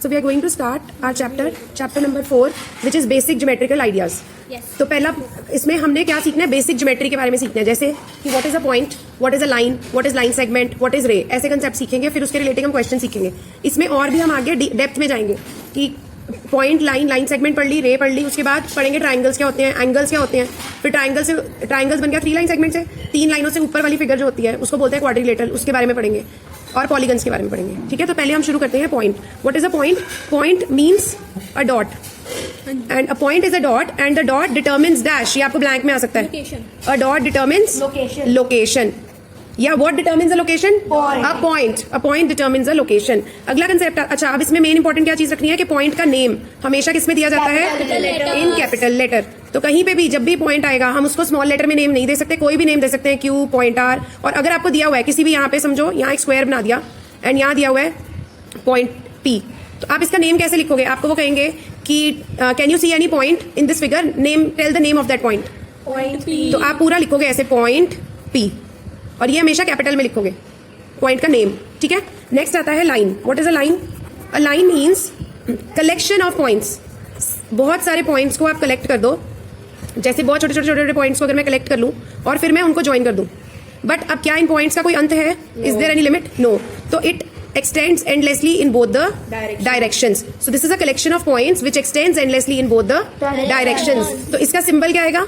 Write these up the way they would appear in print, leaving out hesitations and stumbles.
So we are going to start our chapter number 4, which is basic geometrical ideas. Yes. तो पहला इसमें हमने क्या सीखना है, बेसिक ज्योमेट्री के बारे में सीखना है, जैसे कि what is a point, what is a line, what is line segment, what is रे, ऐसे कंसेप्ट सीखेंगे. फिर उसके रिलेटेड हम क्वेश्चन सीखेंगे. इसमें और भी हम आगे डेप्थ में जाएंगे कि पॉइंट, लाइन, लाइन सेगमेंट पढ़ ली, रे पढ़ ली, उसके बाद पढ़ेंगे ट्राइंगल्स क्या होते हैं, एंगल्स क्या होते हैं. फिर ट्राइंगल्स बन गया 3 लाइन सेगमेंट से, 3 लाइनों से ऊपर वाली फिगर जो होती है उसको बोलते हैं क्वाड्रिलेटरल, उसके बारे में पढ़ेंगे. और पॉलीगन्स के बारे में पढ़ेंगे. ठीक है, तो पहले हम शुरू करते हैं point. What is a point? Point means a dot, and a point is a dot, and the dot determines dash. ये आपको ब्लैंक में आ सकता है. Location. A dot determines location. या what determines a location? A point determines a location. अगला concept. अच्छा, अब इसमें मेन इंपॉर्टेंट क्या चीज रखनी है कि पॉइंट का नेम हमेशा किसमें दिया जाता है? In capital letter. तो कहीं पे भी जब भी पॉइंट आएगा हम उसको स्मॉल लेटर में नेम नहीं दे सकते, कोई भी नेम दे सकते हैं, क्यू, पॉइंट, आर. और अगर आपको दिया हुआ है किसी भी, यहाँ पे समझो यहाँ एक स्क्वायर बना दिया एंड यहाँ दिया हुआ है पॉइंट पी, तो आप इसका नेम कैसे लिखोगे? आपको वो कहेंगे कि can you see any point in this figure, name, tell the name of that point. Point P. तो आप पूरा लिखोगे ऐसे पॉइंट पी, और ये हमेशा कैपिटल में लिखोगे पॉइंट का नेम. ठीक है. नेक्स्ट आता है line. What is a line? A line means collection of points. बहुत सारे पॉइंट्स को आप कलेक्ट कर दो, जैसे बहुत छोटे छोटे पॉइंट्स को अगर मैं कलेक्ट कर लूं और फिर मैं उनको ज्वाइन कर दूं. बट अब क्या इन पॉइंट्स का कोई अंत है? Is there any limit? No. तो it extends endlessly in both the directions. So this is a collection of points which extends endlessly in both the directions. तो इसका सिंबल क्या आएगा?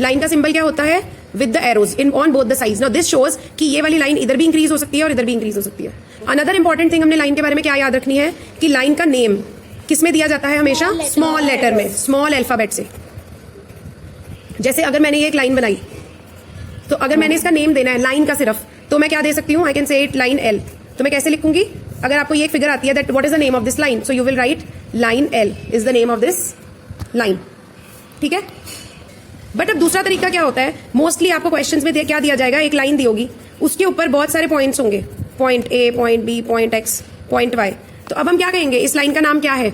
लाइन का सिंबल क्या होता है? With the arrows in on both the sides. Now this shows कि ये वाली लाइन इधर भी इंक्रीज हो सकती है और इधर भी इंक्रीज हो सकती है. अनदर इंपॉर्टेंट थिंग हमने लाइन के बारे में क्या याद रखनी है कि लाइन का नेम किसमें दिया जाता है? हमेशा स्मॉल लेटर में, स्मॉल अल्फाबेट से. जैसे अगर मैंने ये एक लाइन बनाई, तो अगर मैंने इसका नेम देना है लाइन का सिर्फ, तो मैं क्या दे सकती हूँ? I can say it line L. तो मैं कैसे लिखूंगी? अगर आपको ये एक फिगर आती है that what is the name of this line, so you will write line L is the name of this line. ठीक है. बट अब दूसरा तरीका क्या होता है? मोस्टली आपको क्वेश्चंस में क्या दिया जाएगा? एक लाइन दी होगी, उसके ऊपर बहुत सारे पॉइंट्स होंगे, point A, point B, point X, point Y. तो अब हम क्या कहेंगे? इस लाइन का नाम क्या है?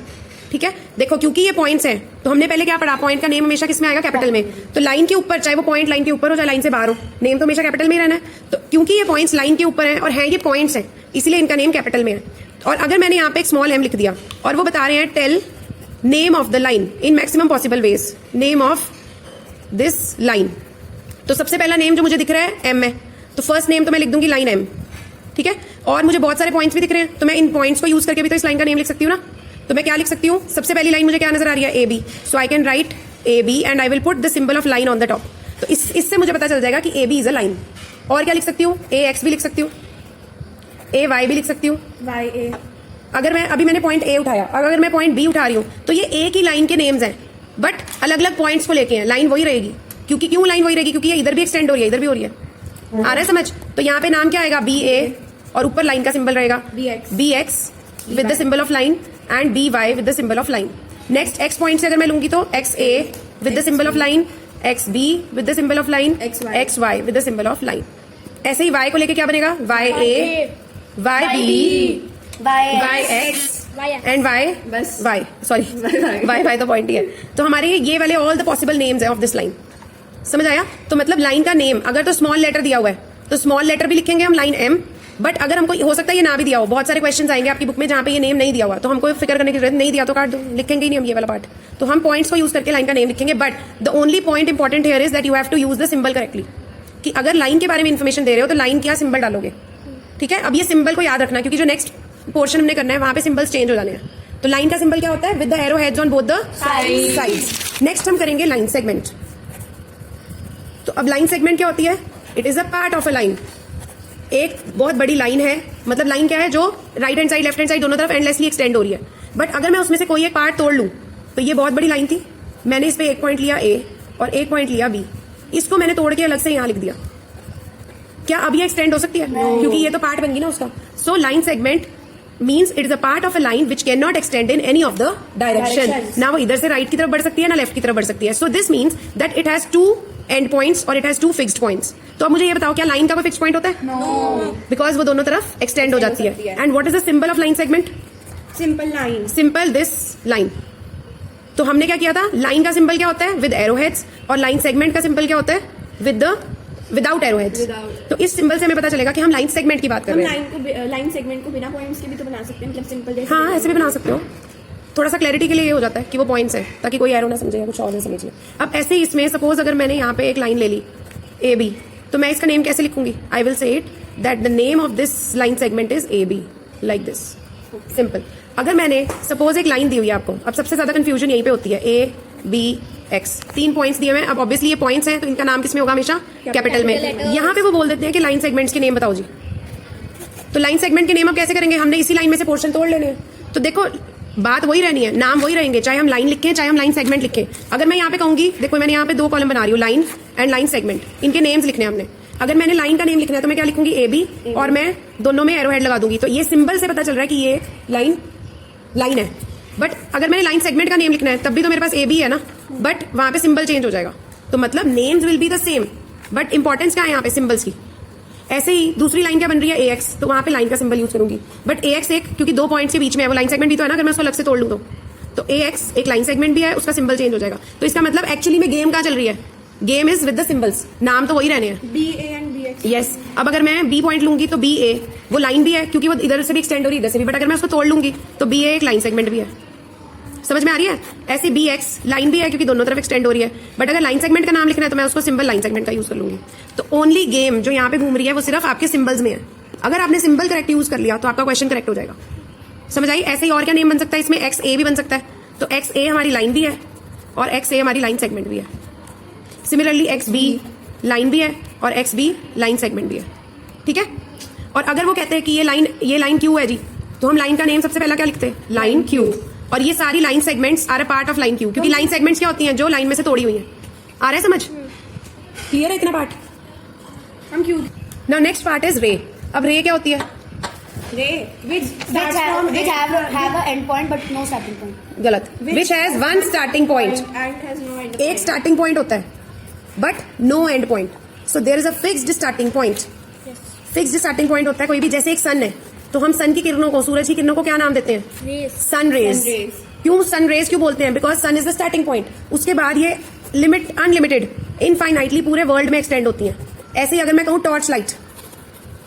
ठीक है. देखो, क्योंकि ये पॉइंट्स हैं तो हमने पहले क्या पढ़ा? पॉइंट का नेम हमेशा किसमें आएगा? कैपिटल में. तो लाइन के ऊपर, चाहे वो पॉइंट लाइन के ऊपर हो चाहे लाइन से बाहर हो, नेम तो हमेशा कैपिटल में ही रहना है. तो क्योंकि ये पॉइंट्स लाइन के ऊपर हैं और हैं ये पॉइंट्स हैं, इसीलिए इनका नेम कैपिटल में है. और अगर मैंने यहाँ पे एक स्मॉल एम लिख दिया और वो बता रहे हैं tell name of the line in maximum possible ways, name of this line, तो सबसे पहला नेम जो मुझे दिख रहा है एम है, तो फर्स्ट नेम तो मैं लिख दूंगी लाइन एम. ठीक है. और मुझे बहुत सारे पॉइंट्स भी दिख रहे हैं, तो मैं इन पॉइंट्स को यूज करके भी तो इस लाइन का नेम लिख सकती हूँ ना. तो मैं क्या लिख सकती हूँ? सबसे पहली लाइन मुझे क्या नजर आ रही है? A B. So I can write A B and I will put the symbol of line on the top. तो इससे मुझे पता चल जाएगा कि A B is a line. और क्या लिख सकती हूँ? ए एक्स भी लिख सकती हूँ, ए वाई भी लिख सकती हूँ, Y A. अगर मैंने पॉइंट ए उठाया, अगर मैं पॉइंट बी उठा रही हूँ, तो ये एक ही लाइन के नेम्स हैं बट अलग अलग पॉइंट्स को लेके हैं. लाइन वही रहेगी. क्यों लाइन वही रहेगी? क्योंकि ये इधर भी एक्सटेंड हो रही है, इधर भी हो रही है. आ रहा है समझ? तो यहाँ पे नाम क्या आएगा? बी ए, और ऊपर लाइन का सिंबल रहेगा B X with the symbol of line and B Y with the symbol of line. Next X point से अगर मैं लूंगी तो X A with the symbol of line, X B with the symbol of line, X Y with the symbol of line. ऐसे ही Y को लेके क्या बनेगा? Y A, Y B, Y X and Y Y, sorry Y तो point ही है. तो हमारे ये वाले ऑल द पॉसिबल नेम्स है ऑफ दिस लाइन. समझ आया? तो मतलब लाइन का नेम अगर तो स्मॉल लेटर दिया हुआ है तो स्मॉल लेटर भी लिखेंगे हम लाइन एम. बट अगर हमको हो सकता है ये ना भी दिया हो, बहुत सारे क्वेश्चंस आएंगे आपकी बुक में जहां पे ये नेम नहीं दिया हुआ, तो हमको फिक्र करने की जरूरत नहीं, दिया तो काट दो, लिखेंगे ही नहीं हम ये वाला पार्ट. तो हम पॉइंट्स को यूज करके लाइन का नेम लिखेंगे. But the only point important here is that you have to use the symbol correctly. कि अगर लाइन के बारे में इन्फॉर्मेशन दे रहे हो तो लाइन क्या सिंबल डालोगे. ठीक है. अब ये सिंबल को याद रखना, क्योंकि जो नेक्स्ट पोर्शन हमने करना है वहां पे सिंबल्स चेंज हो जाने हैं. तो लाइन का सिंबल क्या होता है? With the arrow heads on both the sides. Next हम करेंगे लाइन सेगमेंट. तो अब लाइन सेगमेंट क्या होती है? It is a part of a line. एक बहुत बड़ी लाइन है, मतलब लाइन क्या है? जो right hand side left hand side दोनों तरफ एंडलेसली एक्सटेंड हो रही है. बट अगर मैं उसमें से कोई एक पार्ट तोड़ लूं, तो ये बहुत बड़ी लाइन थी, मैंने इस पे एक पॉइंट लिया ए और एक पॉइंट लिया बी, इसको मैंने तोड़ के अलग से यहां लिख दिया, क्या अब ये एक्सटेंड हो सकती है? क्योंकि ये तो पार्ट बन गई ना उसका. So line segment means it is a part of a line which cannot extend in any of the direction. ना वो इधर से राइट की तरफ बढ़ सकती है ना लेफ्ट की तरफ बढ़ सकती है. So this means that it has two end points और it has two fixed points. तो अब मुझे ये बताओ, क्या लाइन का कोई फिक्स पॉइंट होता है? No. Because वो दोनों तरफ एक्सटेंड हो जाती है. And what is the symbol of line segment? Simple line. Simple this line. तो हमने क्या किया था? लाइन का सिंबल क्या होता है? With arrow heads. और लाइन सेगमेंट का सिंबल क्या होता है? With the without arrow heads. Without. तो इस सिंबल से हमें पता चलेगा कि हम लाइन सेगमेंट की बात कर हम रहे हैं। लाइन सेगमेंट को बिना पॉइंट्स के भी तो बना सकते हैं, मतलब सिंपल जैसे। हाँ, ऐसे भी बना सकते हो। थोड़ा सा क्लैरिटी के लिए ये हो जाता है कि वो पॉइंट्स है, ताकि कोई एरो ना समझे या कुछ और ना समझ ले। अब ऐसे ही इसमें सपोज अगर मैंने यहाँ पे एक लाइन ले ली ए बी, तो मैं इसका नेम कैसे लिखूंगी? I will say it that the name of this line segment is A B, like this, simple. अगर मैंने सपोज एक लाइन दी हुई है आपको, अब सबसे ज्यादा कंफ्यूजन यहीं पे होती है, ए बी एक्स, 3 पॉइंट्स दिए हुए हैं। अब ऑब्वियसली ये पॉइंट्स हैं तो इनका नाम किसमें होगा? हमेशा कैपिटल में। यहाँ पे वो बोल देते हैं कि लाइन सेगमेंट्स के नेम बताओ जी। तो लाइन सेगमेंट के नेम अब कैसे करेंगे? हमने इसी लाइन में से पोर्शन तोड़ लेने हैं। तो देखो बात वही रहनी है, नाम वही रहेंगे, चाहे हम लाइन लिखें चाहे हम लाइन सेगमेंट लिखें। अगर मैं यहाँ पे कहूंगी, देखो मैंने यहाँ पे 2 कॉलम बना रही हूँ, लाइन एंड लाइन सेगमेंट, इनके नेम्स लिखने हैं हमने। अगर मैंने लाइन का नेम लिखना है तो मैं क्या लिखूंगी? ए बी, और मैं दोनों में एरो हेड लगा दूंगी। तो ये सिंबल से पता चल रहा है कि ये लाइन है। बट अगर मैंने लाइन सेगमेंट का नेम लिखना है तब भी तो मेरे पास ए बी है ना, बट वहां पे सिंबल चेंज हो जाएगा। तो मतलब names will be the same, but importance क्या है यहाँ पे? सिंबल्स की। ऐसे ही दूसरी लाइन क्या बन रही है? ए एक्स, तो वहां पे लाइन का सिंबल यूज करूंगी। बट ए एक्स एक, क्योंकि 2 पॉइंट्स के बीच में है, वो लाइन सेगमेंट भी तो है ना, अगर मैं उसको अलग से तोड़ लूं तो ए एक्स एक लाइन सेगमेंट भी है, उसका सिंबल चेंज हो जाएगा। तो इसका मतलब एक्चुअली में गेम कहाँ चल रही है? Game is with the symbols, नाम तो वही रहने हैं। B A and B X. Yes. अब अगर मैं बी पॉइंट लूंगी तो बी ए, वो लाइन भी है क्योंकि वो इधर से भी एक्सटेंड हो रही है इधर से भी, बट अगर मैं उसको तोड़ लूंगी तो बी ए एक लाइन सेगमेंट भी है। समझ में आ रही है? ऐसे बी एक्स लाइन भी है क्योंकि दोनों तरफ एक्सटेंड हो रही है, बट अगर लाइन सेगमेंट का नाम लिखना है तो मैं उसको सिंबल लाइन सेगमेंट का यूज कर लूंगी। तो ओनली गेम जो यहाँ पे घूम रही है वो सिर्फ आपके सिंबल्स में है। अगर आपने सिंबल करेक्ट यूज कर लिया तो आपका क्वेश्चन करेक्ट हो जाएगा। समझ आई? ऐसे ही और क्या नेम बन सकता है इसमें? एक्स ए भी बन सकता है, तो एक्स ए हमारी लाइन भी है और एक्स ए हमारी लाइन सेगमेंट भी है। सिमिलरली एक्स बी लाइन भी है और एक्स बी लाइन सेगमेंट भी है। ठीक है? और अगर वो कहते हैं कि ये लाइन क्यू है जी, तो हम लाइन का नेम सबसे पहला क्या लिखते हैं? Line Q. और ये सारी line segments are a part of line Q, क्योंकि लाइन सेगमेंट्स क्या होती हैं? जो लाइन में से तोड़ी हुई है। आ रहा है समझ? क्लियर है इतना पार्ट? हम Q. Now next part is रे। अब रे क्या होती है? रे which have a end point but no starting point. गलत। Which has one starting point. and has no end. एक स्टार्टिंग पॉइंट होता है but no end point. So there is a fixed starting point. Fixed starting point होता है कोई भी, जैसे एक सन है तो हम सन की किरणों को, सूरज की किरणों को क्या नाम देते हैं? Sun rays. Sun rays. क्यों सन रेज क्यों बोलते हैं? Because sun is the starting point. उसके बाद ये लिमिट अनलिमिटेड इनफाइनाइटली पूरे वर्ल्ड में एक्सटेंड होती है। ऐसे ही अगर मैं कहूँ टॉर्च लाइट,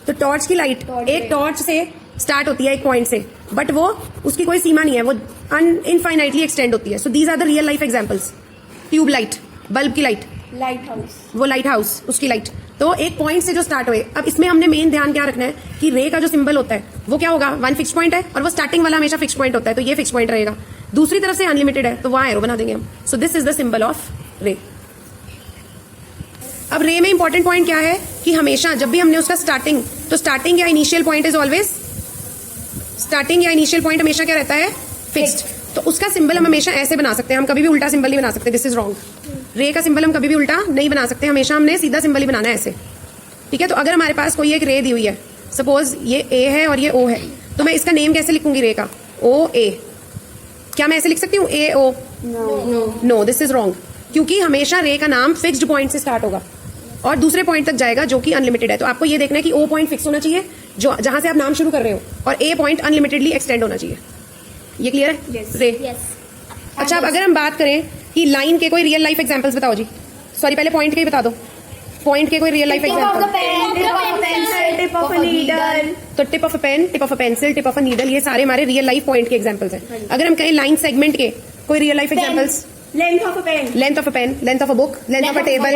तो टॉर्च की लाइट एक टॉर्च से स्टार्ट होती है एक पॉइंट से, बट वो उसकी कोई सीमा नहीं है, वो इनफाइनाइटली एक्सटेंड होती है। So these are the real life examples. Tube light, bulb की लाइट, लाइट हाउस। वो लाइट हाउस उसकी लाइट, तो एक पॉइंट से जो स्टार्ट हुए। अब इसमें हमने मेन ध्यान क्या रखना है कि रे का जो सिंबल होता है वो क्या होगा? वन फिक्स पॉइंट है और वो स्टार्टिंग वाला हमेशा फिक्स पॉइंट होता है, तो ये फिक्स पॉइंट रहेगा। दूसरी तरफ से अनलिमिटेड है तो वहां एरो बना देंगे हम। सो this is the symbol of रे। अब रे में इंपॉर्टेंट पॉइंट क्या है कि हमेशा जब भी हमने उसका स्टार्टिंग या initial point is always, starting या इनिशियल पॉइंट हमेशा क्या रहता है? फिक्स्ड। तो उसका सिंबल हम हमेशा ऐसे बना सकते हैं, हम कभी भी उल्टा सिंबल नहीं बना सकते। This is wrong. रे का सिंबल हम कभी भी उल्टा नहीं बना सकते, हमेशा हमने सीधा सिंबल ही बनाना है ऐसे। ठीक है? तो अगर हमारे पास कोई एक रे दी हुई है, सपोज ये ए है और ये ओ है, तो मैं इसका नेम कैसे लिखूंगी रे का? ओ ए। क्या मैं ऐसे लिख सकती हूँ ए ओ? नो, दिस इज रॉन्ग, क्योंकि हमेशा रे का नाम फिक्स्ड पॉइंट से स्टार्ट होगा और दूसरे पॉइंट तक जाएगा जो कि अनलिमिटेड है। तो आपको ये देखना है कि ओ पॉइंट फिक्स होना चाहिए जो जहां से आप नाम शुरू कर रहे हो, और ए पॉइंट अनलिमिटेडली एक्सटेंड होना चाहिए। ये क्लियर है? Yes. रे। Yes. अच्छा, अब अगर हम बात करें कि लाइन के कोई रियल लाइफ एग्जांपल्स बताओ जी। सॉरी, पहले पॉइंट के ही बता दो। पॉइंट के कोई real life Tip of the example? pen, Tip of a pencil, tip of a needle. तो tip of a pen, tip of a pencil, tip of a needle, ये सारे हमारे रियल लाइफ पॉइंट के examples हैं। अगर हम कहें line segment के कोई real life examples? Length of a pen. Length of a pen, length of a book, length of a table,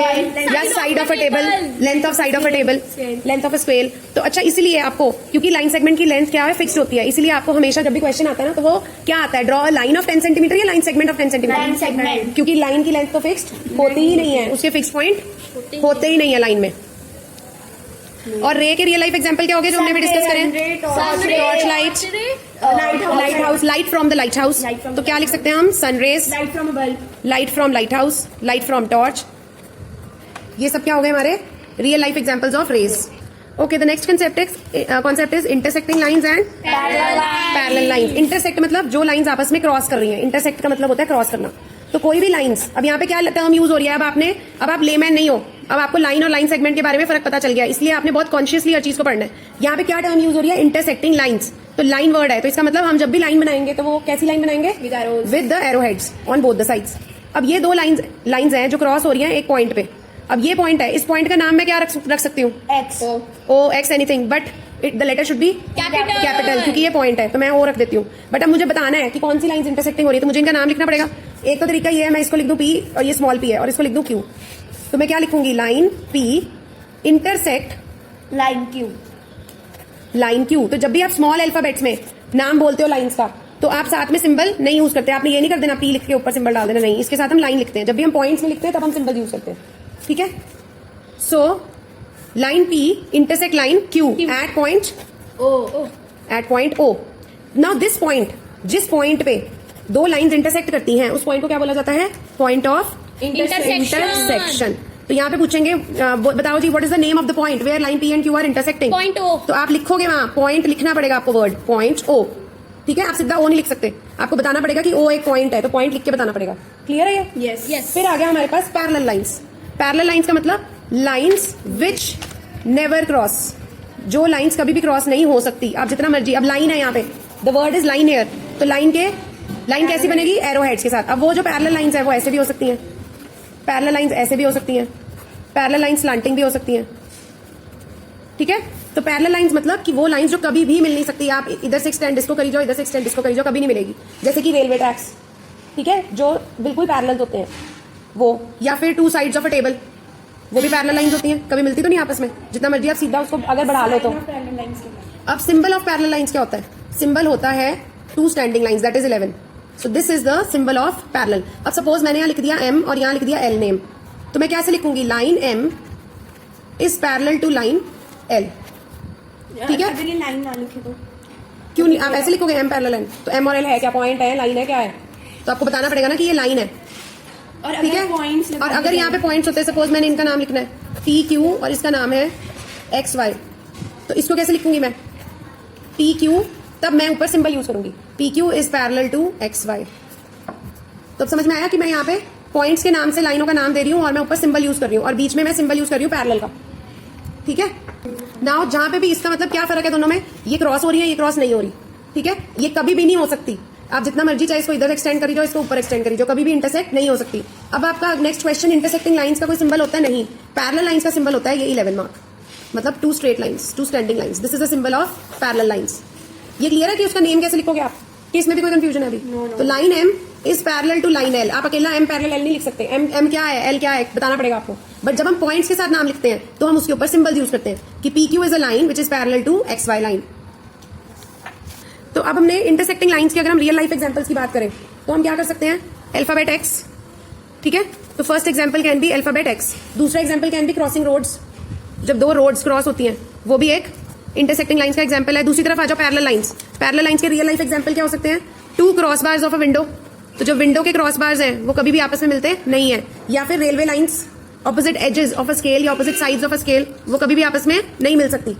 या side of a table, length of side of a table, length of a scale. तो अच्छा, इसलिए आपको, क्योंकि line segment की length क्या है? Fixed होती है, इसलिए आपको हमेशा जब भी क्वेश्चन आता है ना तो वो क्या आता है? Draw a line of 10 centimetre या line segment of 10 centimetre? Line segment. क्योंकि लाइन की लेंथ तो फिक्स्ड होती ही नहीं है, उसके फिक्स पॉइंट होते ही नहीं है लाइन में। और रे के रियल लाइफ एग्जांपल क्या हो गए जो हमने भी डिस्कस करें? Torch light, lighthouse, light from the lighthouse. तो क्या लिख सकते हैं हम? Sun rays, Light from a bulb. Light from lighthouse, light from torch. ये सब क्या हो गए हमारे real life examples of rays. Okay, the next concept is intersecting lines and parallel lines. Intersect मतलब जो लाइंस आपस में क्रॉस कर रही हैं। इंटरसेक्ट का मतलब होता है क्रॉस करना। तो कोई भी लाइंस, अब यहाँ पे क्या टर्म यूज हो रही है? अब आप लेमैन नहीं हो, अब आपको लाइन और लाइन सेगमेंट के बारे में फर्क पता चल गया, इसलिए आपने बहुत कॉन्शियसली हर चीज को पढ़ना है। यहाँ पे क्या टर्म यूज हो रही है? Intersecting lines. तो लाइन वर्ड है, तो इसका मतलब हम जब भी लाइन बनाएंगे तो वो कैसी लाइन बनाएंगे? With arrows. With the arrow heads on both the sides. अब ये दो लाइंस हैं जो क्रॉस हो रही हैं एक पॉइंट पे, अब ये पॉइंट है, इस पॉइंट का नाम मैं क्या रख सकती हूँ? X. O X anything, but the letter should be capital, क्योंकि ये पॉइंट है तो मैं ओ रख देती हूँ. बट अब मुझे बताना है कि कौन सी लाइंस इंटरसेक्टिंग हो रही है, तो मुझे इनका नाम लिखना पड़ेगा. एक तो तरीका ये है, मैं इसको लिख दूं P और ये स्मॉल p है और इसको लिख दूं Q. तो मैं क्या लिखूंगी? Line P intersect Line Q. Line Q. तो जब भी आप स्मॉल अल्फाबेट्स में नाम बोलते हो लाइंस का, तो आप साथ में सिंबल नहीं यूज करते. आपने ये नहीं कर देना P लिख के ऊपर सिंबल डाल देना, नहीं, इसके साथ हम लाइन लिखते हैं. जब भी हम पॉइंट्स में लिखते हैं तब हम सिंबल यूज करते हैं. ठीक है. So line P intersect line Q at point O. At point O. Now this point, जिस पॉइंट पे दो लाइंस इंटरसेक्ट करती हैं, उस पॉइंट को क्या बोला जाता है? Point of intersection. तो यहाँ पे पूछेंगे बताओ जी, what is the name of the point where line P and Q are intersecting? Point O. तो आप लिखोगे वहां पॉइंट, लिखना पड़ेगा आपको वर्ड पॉइंट O. ठीक है, आप सीधा O नहीं लिख सकते, आपको बताना पड़ेगा कि O एक पॉइंट है, तो पॉइंट लिख के बताना पड़ेगा. क्लियर है ये? Yes. Yes. फिर आ गया हमारे पास पैरेलल लाइंस. पैरेलल लाइंस का मतलब लाइंस विच नेवर क्रॉस, जो लाइंस कभी भी क्रॉस नहीं हो सकती. आप जितना मर्जी, अब लाइन है यहाँ पे, the word is line here, तो लाइन कैसी बनेगी? एरो हेड्स के साथ. अब वो जो पैरेलल लाइंस है वो ऐसे भी हो सकती हैं, पैरेलल लाइंस ऐसे भी हो सकती हैं, पैरेलल लाइंस स्लांटिंग भी हो सकती हैं. ठीक है. तो पैरेलल लाइंस मतलब कि वो लाइंस जो कभी भी मिल नहीं सकती. आप इधर से एक्सटेंड इसको करी जाओ, इधर से एक्सटेंड इसको करी जाओ, कभी नहीं मिलेगी. जैसे कि रेलवे ट्रैक्स, ठीक है, जो बिल्कुल पैरेलल होते हैं वो, या फिर two sides of a table, वो भी पैरेलल लाइंस होती हैं, कभी मिलती तो नहीं आपस में. जितना मर्जी आप सीधा उसको अगर बढ़ा लो तो. Parallel lines के बाद. अब सिंबल ऑफ पैरेलल लाइंस क्या होता है? सिंबल होता है two standing lines, that is 11. So this is the symbol of parallel. अब सपोज मैंने यहाँ लिख दिया M और यहाँ लिख दिया L नेम, तो मैं कैसे लिखूंगी? Line M is parallel to line L. ठीक है. अगर ये लाइन ना लिखे तो क्यों नहीं? आप ऐसे लिखोगे M पैरेलल N, तो M और L है क्या? पॉइंट है, लाइन है, क्या है? तो आपको बताना पड़ेगा ना कि ये लाइन है. और ठीक अगर है. पॉइंट्स और अगर यहाँ पे पॉइंट्स होते हैं, सपोज मैंने इनका नाम लिखना है PQ और इसका नाम है XY, तो इसको कैसे लिखूंगी मैं? PQ, तब मैं ऊपर सिंबल यूज करूंगी PQ is parallel to XY. तो अब समझ में आया कि मैं यहाँ पे पॉइंट्स के नाम से लाइनों का नाम दे रही हूँ और मैं ऊपर सिंबल यूज कर रही हूँ, और बीच में मैं सिंबल यूज कर रही हूँ पैरेलल का. ठीक है. नाउ जहां पे भी इसका मतलब क्या फर्क है दोनों में? ये क्रॉस हो रही है, ये क्रॉस नहीं हो रही. ठीक है. ये कभी भी नहीं हो सकती. आप जितना मर्जी चाहे इसको इधर एक्सटेंड करी जाओ, इसको ऊपर एक्सटेंड करी जाओ, कभी भी इंटरसेक्ट नहीं हो सकती. अब आपका नेक्स्ट क्वेश्चन, इंटरसेक्टिंग लाइंस का कोई सिंबल होता है? नहीं. पैरेलल लाइंस का सिंबल होता है ये 11 मार्क, मतलब two straight lines, two standing lines. This is the symbol of parallel lines. ये क्लियर है कि उसका नेम कैसे लिखोगे आप? कि इसमें भी कोई कंफ्यूजन है अभी? तो line M is parallel to line L. आप अकेला M पैरेलल L नहीं लिख सकते. M क्या है, L क्या है, बताना पड़ेगा आपको. बट जब हम पॉइंट्स के साथ नाम लिखते हैं तो हम उसके ऊपर सिंबल यूज करते हैं कि PQ is a line which is parallel to XY line. तो अब हमने इंटरसेक्टिंग लाइंस की अगर हम रियल लाइफ एग्जांपल्स की बात करें तो हम क्या कर सकते हैं? Alphabet X. ठीक है. तो first example can be alphabet X. दूसरा example can be crossing roads. जब दो रोड्स क्रॉस होती हैं, वो भी एक इंटरसेक्टिंग लाइंस का एग्जांपल है. दूसरी तरफ आ जाओ पैरेलल लाइंस. पैरेलल लाइंस के रियल लाइफ एग्जांपल क्या हो सकते हैं? Two cross bars of a window. तो जो विंडो के क्रॉस बार्स हैं वो कभी भी आपस में मिलते नहीं है. या फिर railway lines, opposite edges of a scale या opposite sides of a scale, वो कभी भी आपस में नहीं मिल सकती.